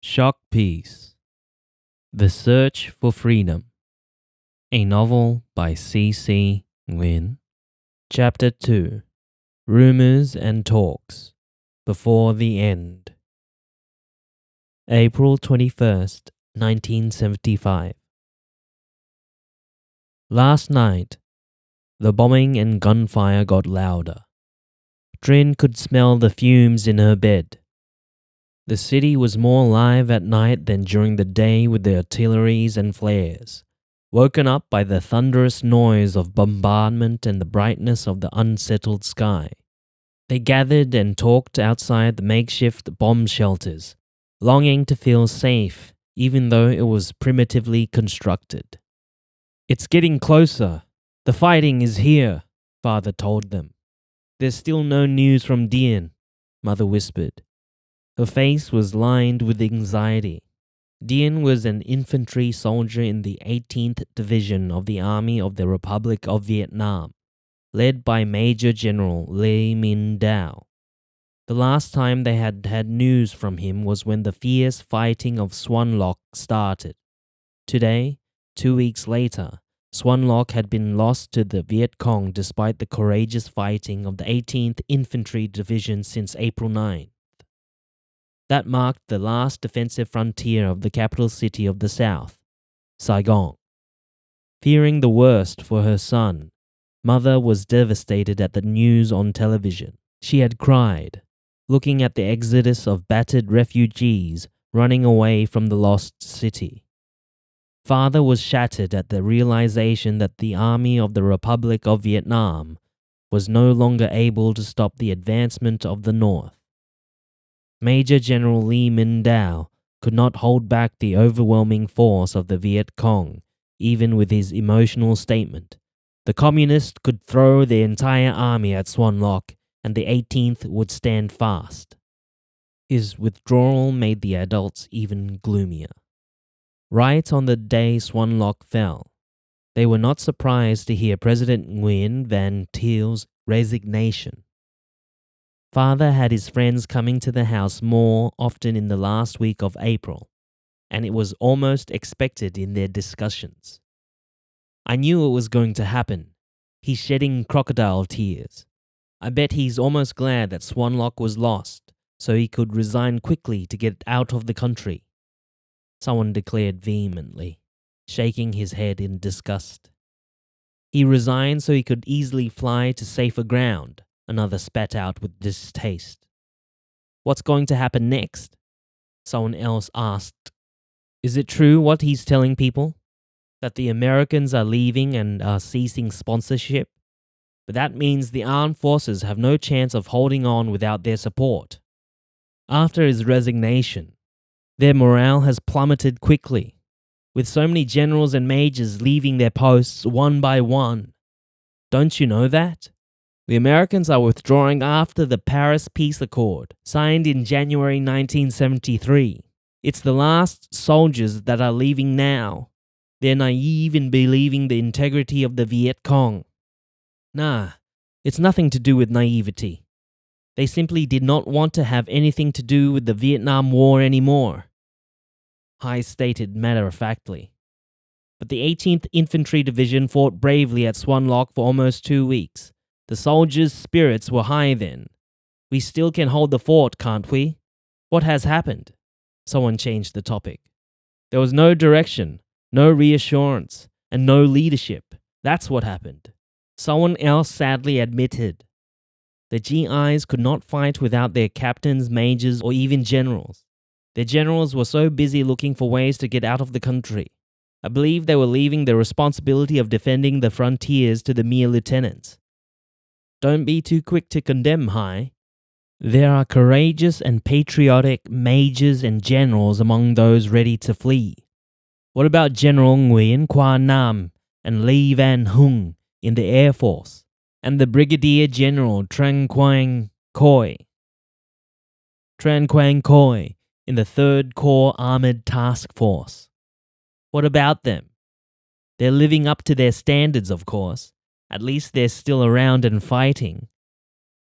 Shock Piece: The Search for Freedom. A novel by C. Nguyen. Chapter 2: Rumors and Talks Before the End. April 21st, 1975. Last night, the bombing and gunfire got louder. Trin could smell the fumes in her bed. The city was more alive at night than during the day with the artilleries and flares, woken up by the thunderous noise of bombardment and the brightness of the unsettled sky. They gathered and talked outside the makeshift bomb shelters, longing to feel safe even though it was primitively constructed. "It's getting closer. The fighting is here," Father told them. "There's still no news from Nguyen," Mother whispered. Her face was lined with anxiety. Nguyen was an infantry soldier in the 18th Division of the Army of the Republic of Vietnam, led by Major General Le Minh Dao. The last time they had had news from him was when the fierce fighting of Swan Lock started. Today, 2 weeks later, Swan Lock had been lost to the Viet Cong despite the courageous fighting of the 18th Infantry Division since April 9. That marked the last defensive frontier of the capital city of the South, Saigon. Fearing the worst for her son, Mother was devastated at the news on television. She had cried, looking at the exodus of battered refugees running away from the lost city. Father was shattered at the realization that the Army of the Republic of Vietnam was no longer able to stop the advancement of the North. Major General Le Minh Dao could not hold back the overwhelming force of the Viet Cong, even with his emotional statement. The Communists could throw the entire army at Swan Lock, and the 18th would stand fast. His withdrawal made the adults even gloomier. Right on the day Swan Lock fell, they were not surprised to hear President Nguyen Van Thiel's resignation. Father had his friends coming to the house more often in the last week of April, and it was almost expected in their discussions. "I knew it was going to happen. He's shedding crocodile tears. I bet he's almost glad that Swan Lock was lost, so he could resign quickly to get out of the country," someone declared vehemently, shaking his head in disgust. "He resigned so he could easily fly to safer ground," another spat out with distaste. "What's going to happen next?" someone else asked. "Is it true what he's telling people? That the Americans are leaving and are ceasing sponsorship? But that means the armed forces have no chance of holding on without their support. After his resignation, their morale has plummeted quickly, with so many generals and majors leaving their posts one by one. Don't you know that? The Americans are withdrawing after the Paris Peace Accord, signed in January 1973. It's the last soldiers that are leaving now. They're naive in believing the integrity of the Viet Cong." "Nah, it's nothing to do with naivety. They simply did not want to have anything to do with the Vietnam War anymore," Hai stated matter-of-factly. "But the 18th Infantry Division fought bravely at Swan Lock for almost 2 weeks. The soldiers' spirits were high then. We still can hold the fort, can't we? What has happened?" Someone changed the topic. "There was no direction, no reassurance, and no leadership. That's what happened," someone else sadly admitted. "The GIs could not fight without their captains, majors, or even generals. Their generals were so busy looking for ways to get out of the country. I believe they were leaving the responsibility of defending the frontiers to the mere lieutenants. Don't be too quick to condemn, Hai. There are courageous and patriotic majors and generals among those ready to flee. What about General Nguyen Qua Nam and Lee Van Hung in the Air Force, and the Brigadier General Tran Quang Coi in the 3rd Corps Armored Task Force? What about them? They're living up to their standards, of course. At least they're still around and fighting."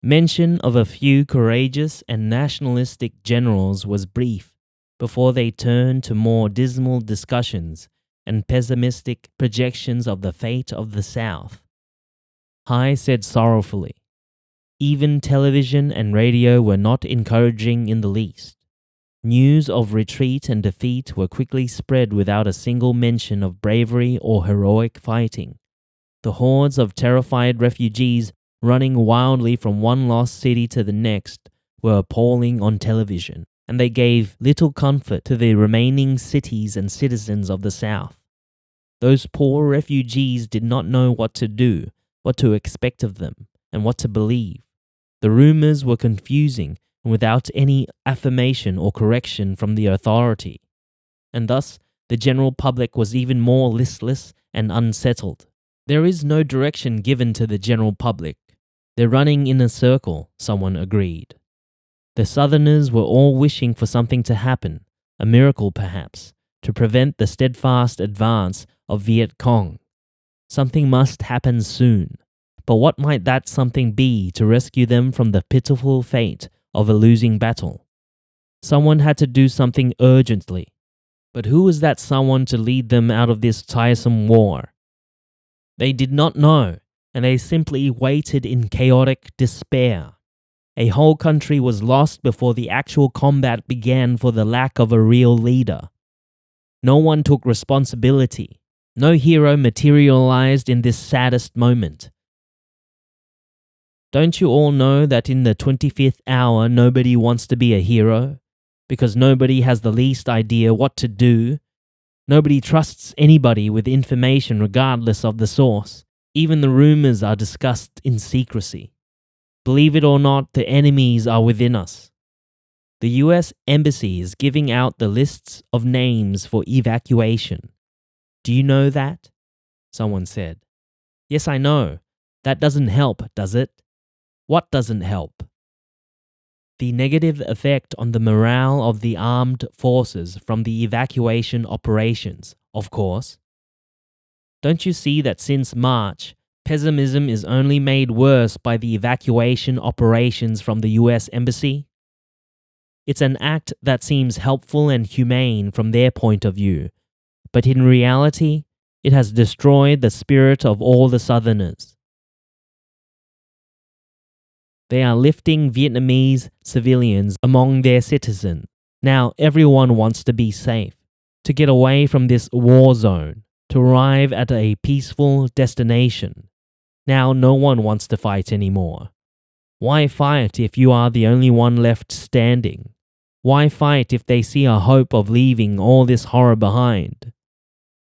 Mention of a few courageous and nationalistic generals was brief, before they turned to more dismal discussions and pessimistic projections of the fate of the South. Hai said sorrowfully, even television and radio were not encouraging in the least. News of retreat and defeat were quickly spread without a single mention of bravery or heroic fighting. The hordes of terrified refugees running wildly from one lost city to the next were appalling on television, and they gave little comfort to the remaining cities and citizens of the South. Those poor refugees did not know what to do, what to expect of them, and what to believe. The rumors were confusing and without any affirmation or correction from the authority, and thus the general public was even more listless and unsettled. There is no direction given to the general public. They're running in a circle, someone agreed. The Southerners were all wishing for something to happen, a miracle perhaps, to prevent the steadfast advance of Viet Cong. Something must happen soon. But what might that something be to rescue them from the pitiful fate of a losing battle? Someone had to do something urgently. But who was that someone to lead them out of this tiresome war? They did not know, and they simply waited in chaotic despair. A whole country was lost before the actual combat began for the lack of a real leader. No one took responsibility. No hero materialized in this saddest moment. Don't you all know that in the 25th hour nobody wants to be a hero? Because nobody has the least idea what to do. Nobody trusts anybody with information regardless of the source. Even the rumors are discussed in secrecy. Believe it or not, the enemies are within us. The US Embassy is giving out the lists of names for evacuation. Do you know that? Someone said. Yes, I know. That doesn't help, does it? What doesn't help? The negative effect on the morale of the armed forces from the evacuation operations, of course. Don't you see that since March, pessimism is only made worse by the evacuation operations from the US Embassy? It's an act that seems helpful and humane from their point of view, but in reality, it has destroyed the spirit of all the Southerners. They are lifting Vietnamese civilians among their citizens. Now everyone wants to be safe, to get away from this war zone, to arrive at a peaceful destination. Now no one wants to fight anymore. Why fight if you are the only one left standing? Why fight if they see a hope of leaving all this horror behind?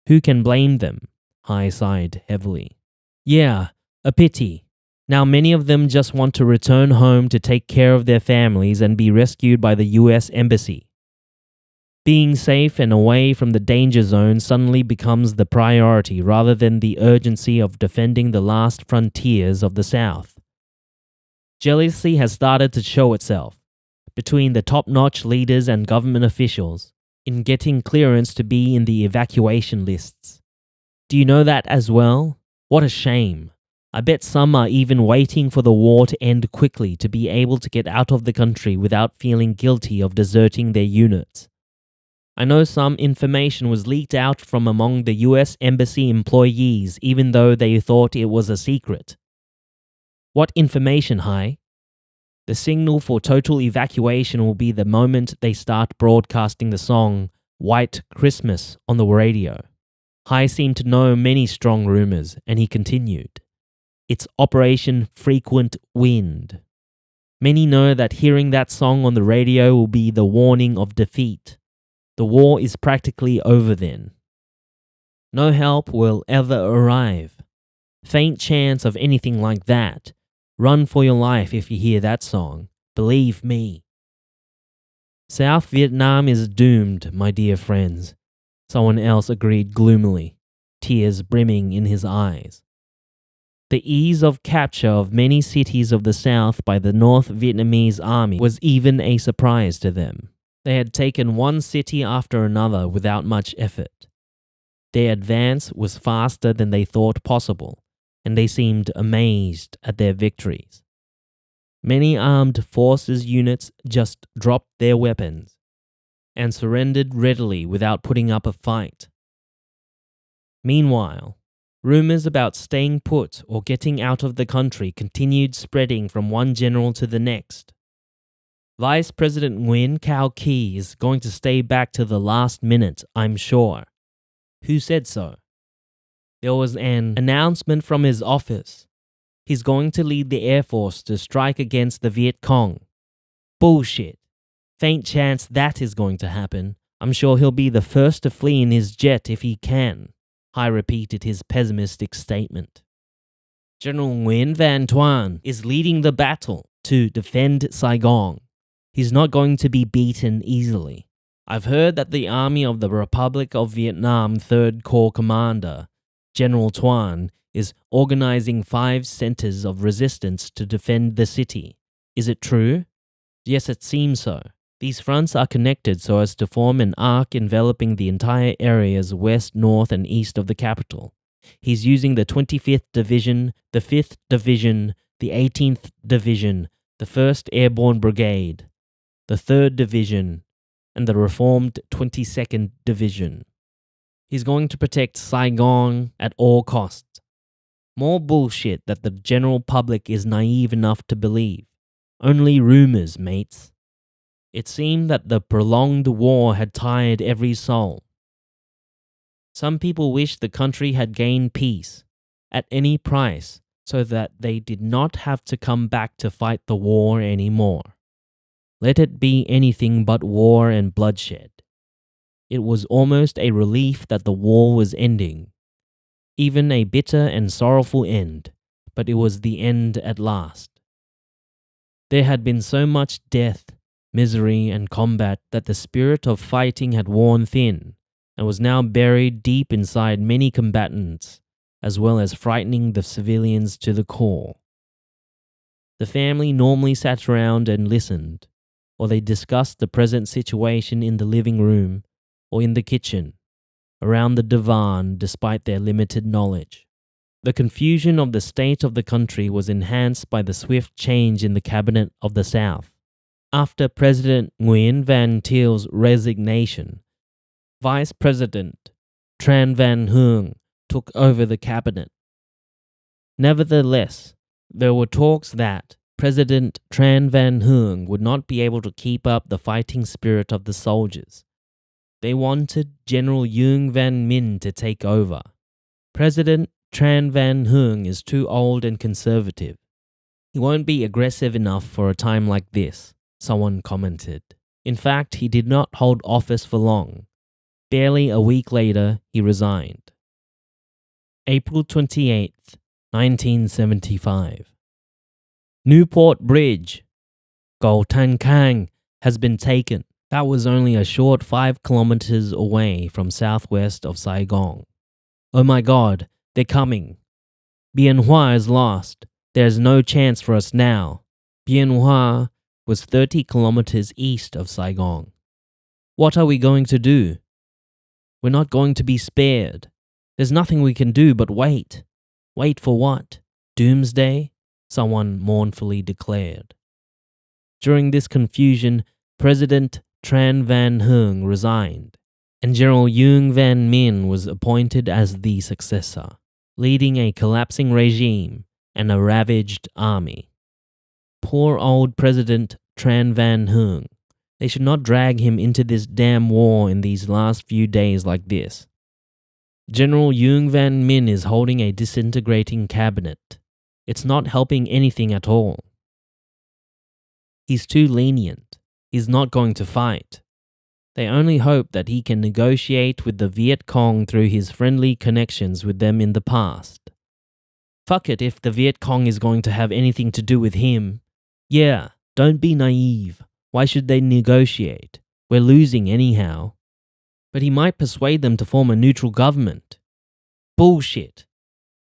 Who can blame them? Hai sighed heavily. Yeah, a pity. Now many of them just want to return home to take care of their families and be rescued by the US Embassy. Being safe and away from the danger zone suddenly becomes the priority rather than the urgency of defending the last frontiers of the South. Jealousy has started to show itself between the top-notch leaders and government officials in getting clearance to be in the evacuation lists. Do you know that as well? What a shame. I bet some are even waiting for the war to end quickly to be able to get out of the country without feeling guilty of deserting their units. I know some information was leaked out from among the US Embassy employees even though they thought it was a secret. What information, Hai? The signal for total evacuation will be the moment they start broadcasting the song White Christmas on the radio. Hai seemed to know many strong rumors, and he continued. It's Operation Frequent Wind. Many know that hearing that song on the radio will be the warning of defeat. The war is practically over then. No help will ever arrive. Faint chance of anything like that. Run for your life if you hear that song. Believe me. South Vietnam is doomed, my dear friends. Someone else agreed gloomily, tears brimming in his eyes. The ease of capture of many cities of the South by the North Vietnamese army was even a surprise to them. They had taken one city after another without much effort. Their advance was faster than they thought possible, and they seemed amazed at their victories. Many armed forces units just dropped their weapons. and surrendered readily without putting up a fight. Meanwhile, rumors about staying put or getting out of the country continued spreading from one general to the next. Vice President Nguyen Cao is going to stay back to the last minute, I'm sure. Who said so? There was an announcement from his office. He's going to lead the Air Force to strike against the Viet Cong. Bullshit. Faint chance that is going to happen. I'm sure he'll be the first to flee in his jet if he can. Hai repeated his pessimistic statement. General Nguyen Van Thuan is leading the battle to defend Saigon. He's not going to be beaten easily. I've heard that the Army of the Republic of Vietnam 3rd Corps Commander, General Thuan, is organizing 5 centers of resistance to defend the city. Is it true? Yes, it seems so. These fronts are connected so as to form an arc enveloping the entire areas west, north, and east of the capital. He's using the 25th Division, the 5th Division, the 18th Division, the 1st Airborne Brigade, the 3rd Division, and the reformed 22nd Division. He's going to protect Saigon at all costs. More bullshit that the general public is naive enough to believe. Only rumors, mates. It seemed that the prolonged war had tired every soul. Some people wished the country had gained peace at any price so that they did not have to come back to fight the war anymore. Let it be anything but war and bloodshed. It was almost a relief that the war was ending. Even a bitter and sorrowful end, but it was the end at last. There had been so much death, misery, and combat that the spirit of fighting had worn thin and was now buried deep inside many combatants, as well as frightening the civilians to the core. The family normally sat around and listened, or they discussed the present situation in the living room or in the kitchen, around the divan despite their limited knowledge. The confusion of the state of the country was enhanced by the swift change in the cabinet of the South. After President Nguyen Van Thiel's resignation, Vice President Tran Van Huong took over the cabinet. Nevertheless, there were talks that President Tran Van Huong would not be able to keep up the fighting spirit of the soldiers. They wanted General Nguyen Van Minh to take over. President Tran Van Huong is too old and conservative. He won't be aggressive enough for a time like this, someone commented. In fact, he did not hold office for long. Barely a week later, he resigned. April 28th, 1975. Newport Bridge, Go Tan Cang, has been taken. That was only a short 5 kilometers away from southwest of Saigon. Oh my God, they're coming. Bien Hoa is lost. There's no chance for us now. Bien Hoa was 30 kilometers east of Saigon. What are we going to do? We're not going to be spared. There's nothing we can do but wait. Wait for what? Doomsday? Someone mournfully declared. During this confusion, President Tran Van Huong resigned, and General Nguyen Van Minh was appointed as the successor, leading a collapsing regime and a ravaged army. Poor old President Tran Van Huong. They should not drag him into this damn war in these last few days like this. General Nguyen Van Minh is holding a disintegrating cabinet. It's not helping anything at all. He's too lenient. He's not going to fight. They only hope that he can negotiate with the Viet Cong through his friendly connections with them in the past. Fuck it if the Viet Cong is going to have anything to do with him. Yeah, don't be naive. Why should they negotiate? We're losing anyhow. But he might persuade them to form a neutral government. Bullshit.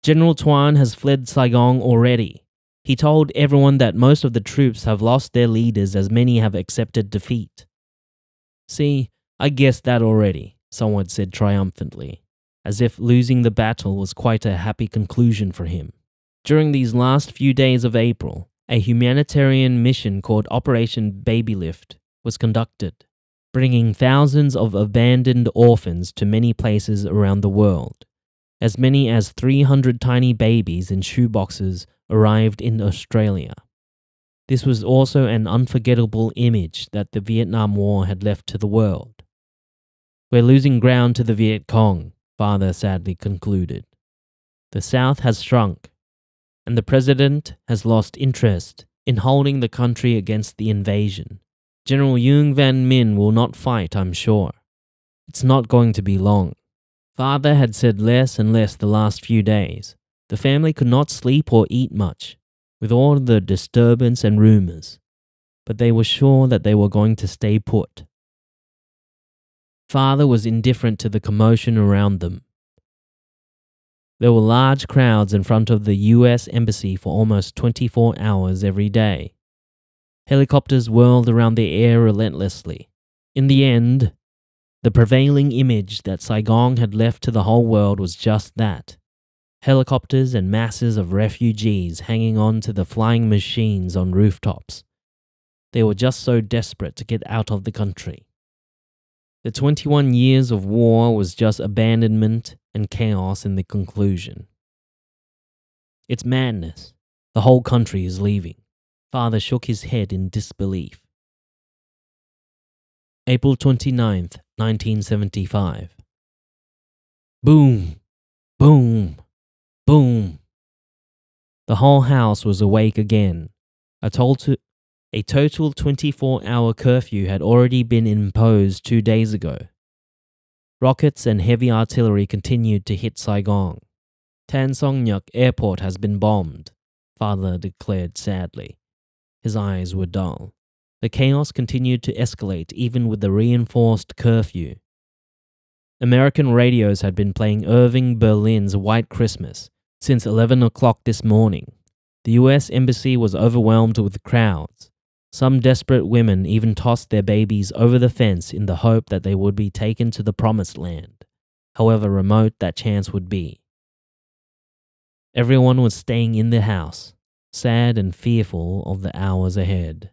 General Thuan has fled Saigon already. He told everyone that most of the troops have lost their leaders as many have accepted defeat. See, I guessed that already, someone said triumphantly, as if losing the battle was quite a happy conclusion for him. During these last few days of April, a humanitarian mission called Operation Baby Lift was conducted. bringing thousands of abandoned orphans to many places around the world. As many as 300 tiny babies in shoeboxes arrived in Australia. This was also an unforgettable image that the Vietnam War had left to the world. "We're losing ground to the Viet Cong," Father sadly concluded. "The South has shrunk, and the president has lost interest in holding the country against the invasion. General Nguyen Van Minh will not fight, I'm sure. It's not going to be long." Father had said less and less the last few days. The family could not sleep or eat much, with all the disturbance and rumors, but they were sure that they were going to stay put. Father was indifferent to the commotion around them. There were large crowds in front of the US Embassy for almost 24 hours every day. Helicopters whirled around the air relentlessly. In the end, the prevailing image that Saigon had left to the whole world was just that. Helicopters and masses of refugees hanging on to the flying machines on rooftops. They were just so desperate to get out of the country. The 21 years of war was just abandonment and chaos in the conclusion. "It's madness. The whole country is leaving." Father shook his head in disbelief. April 29th, 1975. Boom! Boom! Boom! The whole house was awake again. A total 24-hour curfew had already been imposed 2 days ago. Rockets and heavy artillery continued to hit Saigon. Tan Son Nhut Airport has been bombed, Father declared sadly. His eyes were dull. The chaos continued to escalate even with the reinforced curfew. American radios had been playing Irving Berlin's White Christmas since 11 o'clock this morning. The US Embassy was overwhelmed with crowds. Some desperate women even tossed their babies over the fence in the hope that they would be taken to the promised land, however remote that chance would be. Everyone was staying in the house, sad and fearful of the hours ahead.